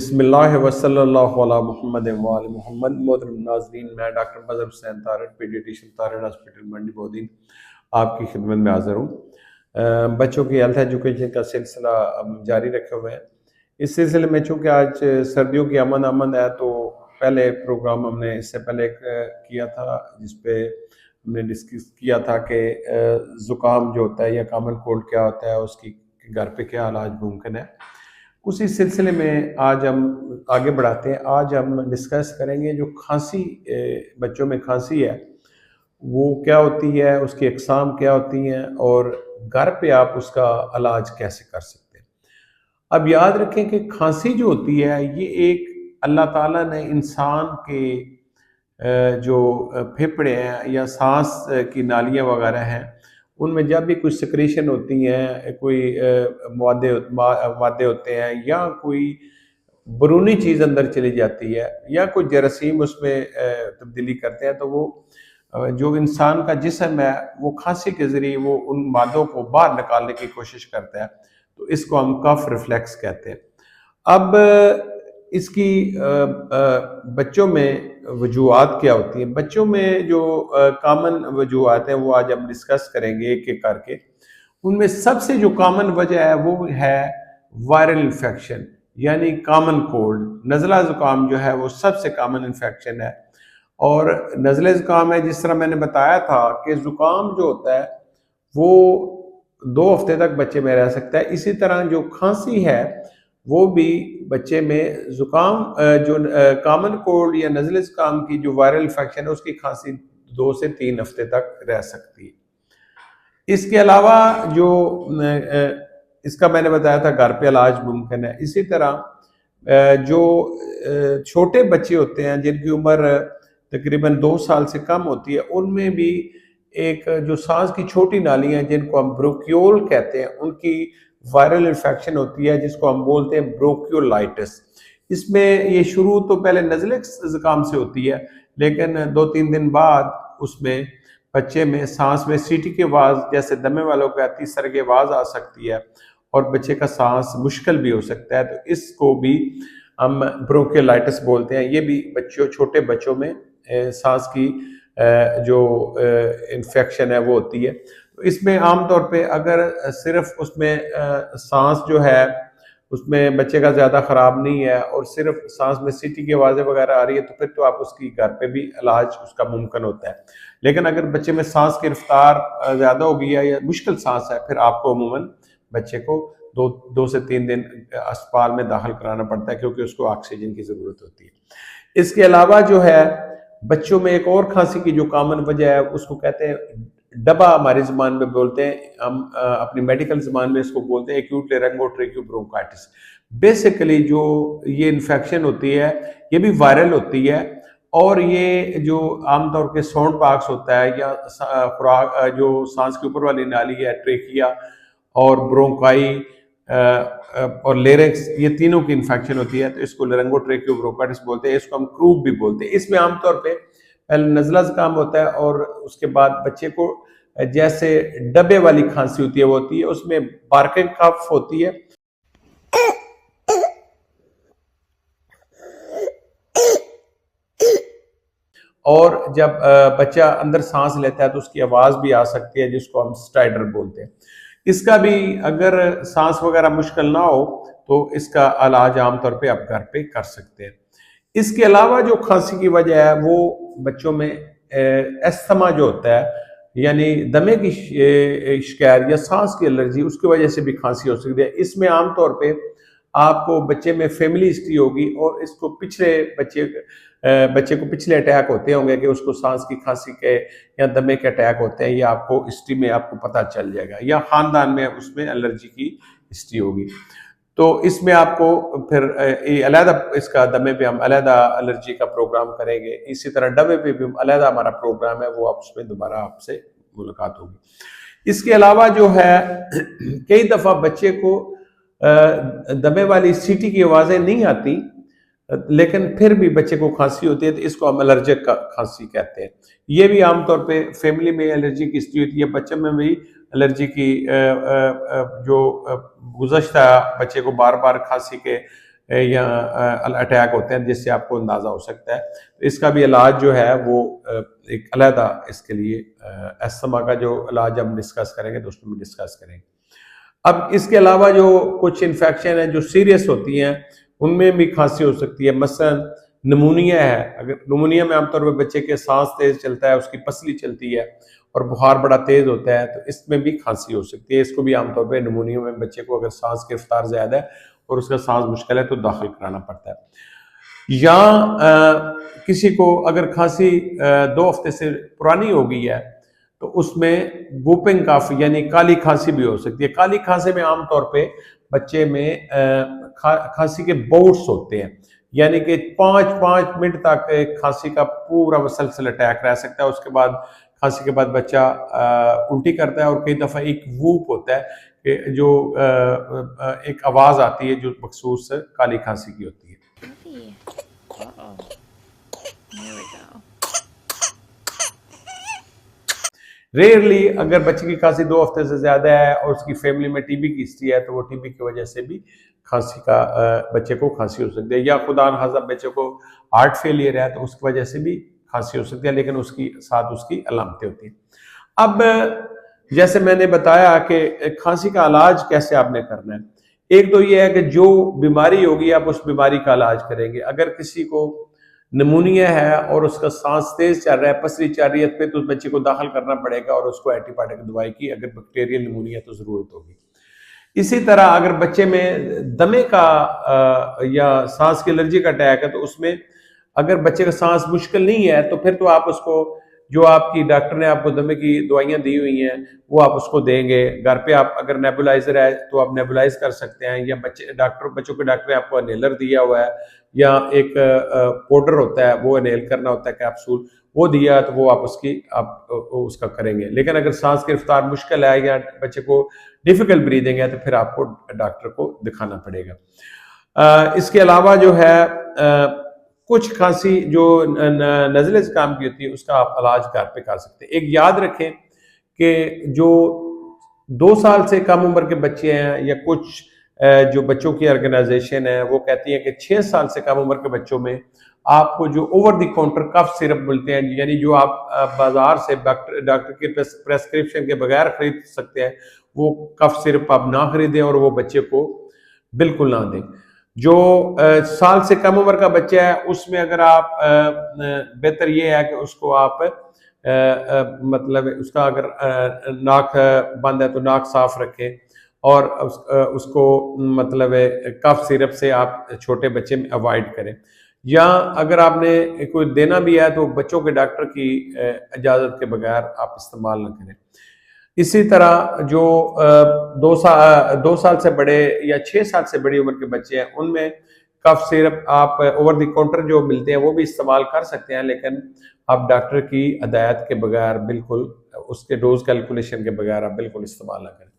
बिस्मिल्लाह वसल्लल्लाहु अला मुहम्मद व आले मोहम्मद। मोहतरम नाज़रीन, मैं डॉक्टर मजहर हुसैन तारड़, पीडियाट्रिशियन तारड़ हॉस्पिटल मंडी बोदीन आपकी खिदमत में हाज़िर हूँ। बच्चों की हेल्थ एजुकेशन का सिलसिला हम जारी रखे हुए हैं। इस सिलसिले में चूँकि आज सर्दियों की आमद है, तो पहले प्रोग्राम हमने इससे पहले किया था, जिस पे हमने डिस्कस किया था कि ज़ुकाम जो होता है या कॉमन कोल्ड क्या होता है, उसकी घर पे क्या इलाज मुमकिन है। उसी सिलसिले में आज हम आगे बढ़ाते हैं। आज हम डिस्कस करेंगे जो खांसी, बच्चों में खांसी है वो क्या होती है, उसकी अक़साम क्या होती हैं और घर पे आप उसका इलाज कैसे कर सकते हैं। अब याद रखें कि खांसी जो होती है ये एक अल्लाह ताला ने इंसान के जो फेफड़े हैं या सांस की नालियाँ वगैरह हैं, उनमें जब भी कुछ सिक्रीशन होती हैं, कोई मादे होते हैं या कोई बैरूनी चीज़ अंदर चली जाती है या कोई जरासीम उसमें तब्दीली करते हैं, तो वो जो इंसान का जिस्म है वो खांसी के ज़रिए वो उन मादों को बाहर निकालने की कोशिश करता है। तो इसको हम कफ रिफ्लेक्स कहते हैं। अब इसकी बच्चों में वजूहात क्या होती हैं। बच्चों में जो कॉमन वजूहात हैं वो आज हम डिस्कस करेंगे एक एक करके। उनमें सबसे जो कॉमन वजह है वो है वायरल इन्फेक्शन, यानी कॉमन कोल्ड। नज़ला ज़ुकाम जो है वो सबसे कॉमन इन्फेक्शन है। और नज़ले ज़ुकाम है, जिस तरह मैंने बताया था कि ज़ुकाम जो होता है वो 2 हफ्ते तक बच्चे में रह सकता है। इसी तरह जो खांसी है वो भी बच्चे में ज़ुकाम जो कॉमन कोल्ड या नज़ले ज़ुकाम की जो वायरल इन्फेक्शन है उसकी खांसी 2 से 3 हफ्ते तक रह सकती है। इसके अलावा जो इसका मैंने बताया था घर पे इलाज मुमकिन है। इसी तरह जो छोटे बच्चे होते हैं जिनकी उम्र तकरीबन 2 साल से कम होती है, उनमें भी एक जो सांस की छोटी नालियाँ हैं जिनको हम ब्रोंकियोल कहते हैं, उनकी वायरल इन्फेक्शन होती है, जिसको हम बोलते हैं ब्रोंकियोलाइटिस। इसमें ये शुरू तो पहले नज़ले ज़ुकाम से होती है, लेकिन 2-3 दिन बाद उसमें बच्चे में सांस में सीटी की आवाज़ जैसे दमे वालों को आती, इस तरह की आवाज़ आ सकती है और बच्चे का सांस मुश्किल भी हो सकता है। तो इसको भी हम ब्रोंकियोलाइटिस बोलते हैं। ये भी छोटे बच्चों में सांस की जो इन्फेक्शन है वो होती है। तो इसमें आम तौर पे अगर सिर्फ उसमें सांस जो है उसमें बच्चे का ज़्यादा ख़राब नहीं है और सिर्फ सांस में सीटी की आवाज़ें वगैरह आ रही है, तो फिर तो आप उसकी घर पे भी इलाज उसका मुमकिन होता है। लेकिन अगर बच्चे में सांस की रफ्तार ज़्यादा हो गई है या मुश्किल सांस है, फिर आपको अमूमन बच्चे को 2 से 3 दिन अस्पताल में दाखिल कराना पड़ता है, क्योंकि उसको ऑक्सीजन की ज़रूरत होती है। इसके अलावा जो है बच्चों में एक और खांसी की जो कॉमन वजह है उसको कहते हैं डबा, हमारी ज़ुबान में बोलते हैं हम, अपनी मेडिकल ज़ुबान में इसको बोलते हैं एक्यूट लेरिंगोट्रेकियो ब्रोंकाइटिस। बेसिकली जो ये इन्फेक्शन होती है ये भी वायरल होती है और ये जो आमतौर के साउंड बॉक्स होता है या खुराक जो सांस के ऊपर वाली नाली है, ट्रेकिया और ब्रोंकाई और लेरिक्स, ये तीनों की इन्फेक्शन होती है, तो इसको लेरिंगोट्रेकियो ब्रोंकाइटिस बोलते हैं। इसको हम क्रूप भी बोलते हैं। इसमें आमतौर पे पहले नज़ला ज़ुकाम होता है और उसके बाद बच्चे को जैसे डब्बे वाली खांसी होती है वो होती है, उसमें बार्किंग कफ होती है और जब बच्चा अंदर सांस लेता है तो उसकी आवाज़ भी आ सकती है, जिसको हम स्टाइडर बोलते हैं। इसका भी अगर सांस वगैरह मुश्किल ना हो तो इसका इलाज आमतौर पे आप घर पे कर सकते हैं। इसके अलावा जो खांसी की वजह है वो बच्चों में अस्थमा जो होता है, यानी दमे की शिकायत या सांस की एलर्जी, उसकी वजह से भी खांसी हो सकती है। इसमें आमतौर पे आपको बच्चे में फैमिली हिस्ट्री होगी और इसको बच्चे को पिछले अटैक होते होंगे कि उसको सांस की खांसी के या दमे के अटैक होते हैं, या आपको हिस्ट्री में आपको पता चल जाएगा, या खानदान में उसमें एलर्जी की हिस्ट्री होगी। तो इसमें आपको फिर अलहदा इसका दमे पे हम अलहदा एलर्जी का प्रोग्राम करेंगे। इसी तरह डबे पे भी अलहदा हमारा प्रोग्राम है, वो आप उसमें दोबारा आपसे मुलाकात होगी। इसके अलावा जो है कई दफ़ा बच्चे को दमे वाली सीटी की आवाज़ें नहीं आती, लेकिन फिर भी बच्चे को खांसी होती है, तो इसको हम एलर्जिक खांसी कहते हैं। ये भी आमतौर पे फैमिली में एलर्जी की हिस्ट्री होती है। बच्चे में भी एलर्जी की जो गुज़श्ता बच्चे को बार बार खांसी के या अटैक होते हैं जिससे आपको अंदाज़ा हो सकता है। तो इसका भी इलाज जो है वो एक अलहदा इसके लिए अस्थमा का जो इलाज हम डिस्कस करेंगे तो उसमें भी डिस्कस करेंगे। अब इसके अलावा जो कुछ इन्फेक्शन है जो सीरियस होती हैं उनमें भी खांसी हो सकती है। मसलन नमूनिया है, अगर नमूनिया में आमतौर पर बच्चे के सांस तेज चलता है, उसकी पसली चलती है और बुखार बड़ा तेज होता है, तो इसमें भी खांसी हो सकती है। इसको भी आमतौर पर नमूनिया में बच्चे को अगर सांस की रफ्तार ज्यादा है और उसका सांस मुश्किल है तो दाखिल कराना पड़ता है। या किसी को अगर खांसी 2 हफ्ते से पुरानी हो गई है तो उसमें वूपिंग कफ यानी काली खांसी भी हो सकती है। काली खांसी में आमतौर पे बच्चे में खांसी के बाउट्स होते हैं, यानी कि 5-5 मिनट तक खांसी का पूरा मुसलसल अटैक रह सकता है। उसके बाद खांसी के बाद बच्चा उल्टी करता है और कई दफ़ा एक वूप होता है कि जो एक आवाज़ आती है जो मखसूस काली खांसी की होती है। रेयरली अगर बच्चे की खांसी 2 हफ्ते से ज्यादा है और उसकी फैमिली में टीबी की हिस्ट्री है तो वो टीबी की वजह से भी खांसी का बच्चे को खांसी हो सकती है। या खुदा न खास्ता बच्चे को हार्ट फेलियर है तो उसकी वजह से भी खांसी हो सकती है, लेकिन उसकी साथ उसकी अलामतें होती हैं। अब जैसे मैंने बताया कि खांसी का इलाज कैसे आपने करना है, एक तो ये है कि जो बीमारी होगी आप उस बीमारी का इलाज करेंगे। अगर किसी को नमूनिया है और उसका सांस तेज चल रहा है, पसली चल रही है, तो उस बच्चे को दाखिल करना पड़ेगा और उसको एंटीबायोटिक दवाई की, अगर बैक्टीरियल नमूनिया तो जरूरत होगी। इसी तरह अगर बच्चे में दमे का या सांस की एलर्जी का अटैक है तो उसमें अगर बच्चे का सांस मुश्किल नहीं है तो फिर तो आप उसको जो आपकी डॉक्टर ने आपको दमे की दवाइयां दी हुई हैं वो आप उसको देंगे। घर पे आप अगर नेबुलाइजर है तो आप नेबुलाइज कर सकते हैं, या बच्चों के डॉक्टर ने आपको इनहेलर दिया हुआ है या एक पाउडर होता है वो इनहेल करना होता है, कैप्सूल वो दिया तो वो आप उसका करेंगे। लेकिन अगर सांस की रफ्तार मुश्किल है या बच्चे को डिफिकल्ट ब्रीदिंग है तो फिर आपको डॉक्टर को दिखाना पड़ेगा। इसके अलावा जो है कुछ खांसी जो नज़ले ज़ुकाम की होती है उसका आप इलाज घर पे कर सकते हैं। एक याद रखें कि जो 2 साल से कम उम्र के बच्चे हैं या कुछ जो बच्चों की ऑर्गेनाइजेशन है वो कहती है कि 6 साल से कम उम्र के बच्चों में आपको जो over the counter cough syrup मिलते हैं, यानी जो आप बाजार से डॉक्टर के प्रेस्क्रिप्शन के बगैर खरीद सकते हैं, वो कफ सिरप आप ना खरीदें और वो बच्चे को बिल्कुल ना दें। जो साल से कम उम्र का बच्चा है उसमें अगर आप बेहतर ये है कि उसको आप मतलब उसका अगर नाक बंद है तो नाक साफ रखें और उसको मतलब कफ सिरप से आप छोटे बच्चे में अवॉइड करें। या अगर आपने कोई देना भी है तो बच्चों के डॉक्टर की इजाज़त के बगैर आप इस्तेमाल न करें। इसी तरह जो 2 साल से बड़े या 6 साल से बड़ी उम्र के बच्चे हैं उनमें कफ सिरप आप ओवर द काउंटर जो मिलते हैं वो भी इस्तेमाल कर सकते हैं, लेकिन आप डॉक्टर की हदायत के बगैर बिल्कुल उसके डोज कैलकुलेशन के बगैर आप बिल्कुल इस्तेमाल ना करें।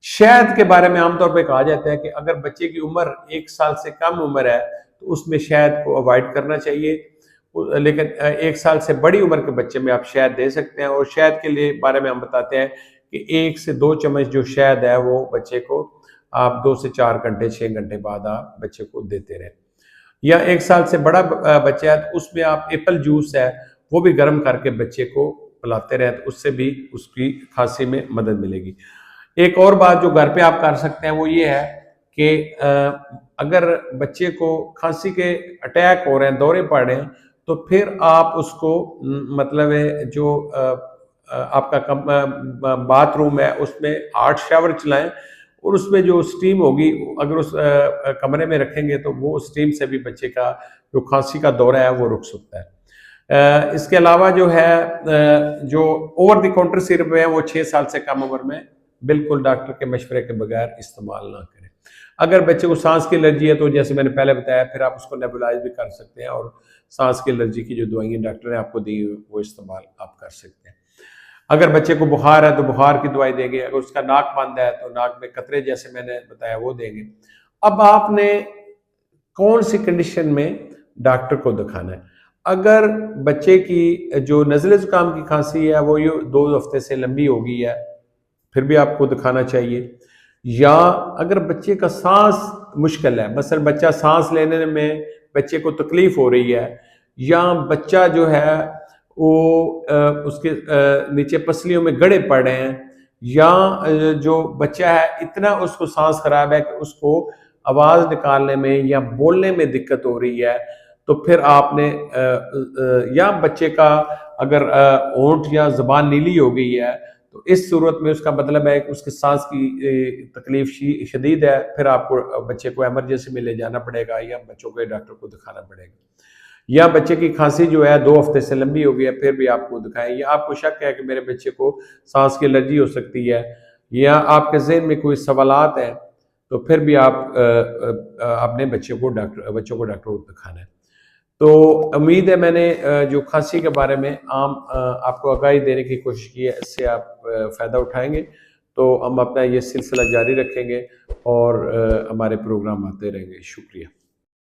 शहद के बारे में आमतौर पर कहा जाता है कि अगर बच्चे की उम्र 1 साल से कम उम्र है तो उसमें शहद को अवॉइड करना चाहिए, लेकिन 1 साल से बड़ी उम्र के बच्चे में आप शहद दे सकते हैं। और शहद के लिए बारे में हम बताते हैं कि 1 से 2 चम्मच जो शहद है वो बच्चे को आप 2 से 4 घंटे 6 घंटे बाद आप बच्चे को देते रहें। या 1 साल से बड़ा बच्चा है तो उसमें आप एप्पल जूस है वो भी गर्म करके बच्चे को पिलाते रहें, तो उससे भी उसकी खांसी में मदद मिलेगी। एक और बात जो घर पे आप कर सकते हैं वो ये है कि अगर बच्चे को खांसी के अटैक हो रहे हैं, दौरे पड़ रहे हैं, तो फिर आप उसको मतलब जो आपका बाथरूम है उसमें हॉट शावर चलाएं और उसमें जो स्टीम होगी अगर उस कमरे में रखेंगे तो वो स्टीम से भी बच्चे का जो खांसी का दौरा है वो रुक सकता है। इसके अलावा जो है जो ओवर द काउंटर सिरप है वो 6 साल से कम उम्र में बिल्कुल डॉक्टर के मशवरे के बगैर इस्तेमाल ना करें। अगर बच्चे को सांस की एलर्जी है तो जैसे मैंने पहले बताया फिर आप उसको नेबुलाइज भी कर सकते हैं और सांस की एलर्जी की जो दवाइयाँ डॉक्टर ने आपको दी वो इस्तेमाल आप कर सकते हैं। अगर बच्चे को बुखार है तो बुखार की दवाई देंगे, अगर उसका नाक बंद है तो नाक में कतरे जैसे मैंने बताया वो देंगे। अब आपने कौन सी कंडीशन में डॉक्टर को दिखाना है। अगर बच्चे की जो नज़ले ज़ुकाम की खांसी है वो ये 2 हफ्ते से लंबी हो गई है फिर भी आपको दिखाना चाहिए। या अगर बच्चे का सांस मुश्किल है, मसलन बच्चा सांस लेने में बच्चे को तकलीफ हो रही है, या बच्चा जो है वो उसके नीचे पसलियों में गड़े पड़ रहे हैं, या जो बच्चा है इतना उसको सांस खराब है कि उसको आवाज निकालने में या बोलने में दिक्कत हो रही है, तो फिर आपने या बच्चे का अगर होंठ या जबान नीली हो गई है, तो इस सूरत में उसका मतलब है कि उसके सांस की तकलीफ शदीद है, फिर आपको बच्चे को इमरजेंसी में ले जाना पड़ेगा या बच्चों के डॉक्टर को दिखाना पड़ेगा। या बच्चे की खांसी जो है 2 हफ्ते से लंबी हो गई है, फिर भी आपको दिखाएं, या आपको शक है कि मेरे बच्चे को सांस की एलर्जी हो सकती है, या आपके जहन में कोई सवालात हैं, तो फिर भी आप अपने बच्चों को डॉक्टर को दिखाना है। तो उम्मीद है मैंने जो खांसी के बारे में आपको आगाही देने की कोशिश की है, इससे आप फ़ायदा उठाएंगे। तो हम अपना ये सिलसिला जारी रखेंगे और हमारे प्रोग्राम आते रहेंगे। शुक्रिया।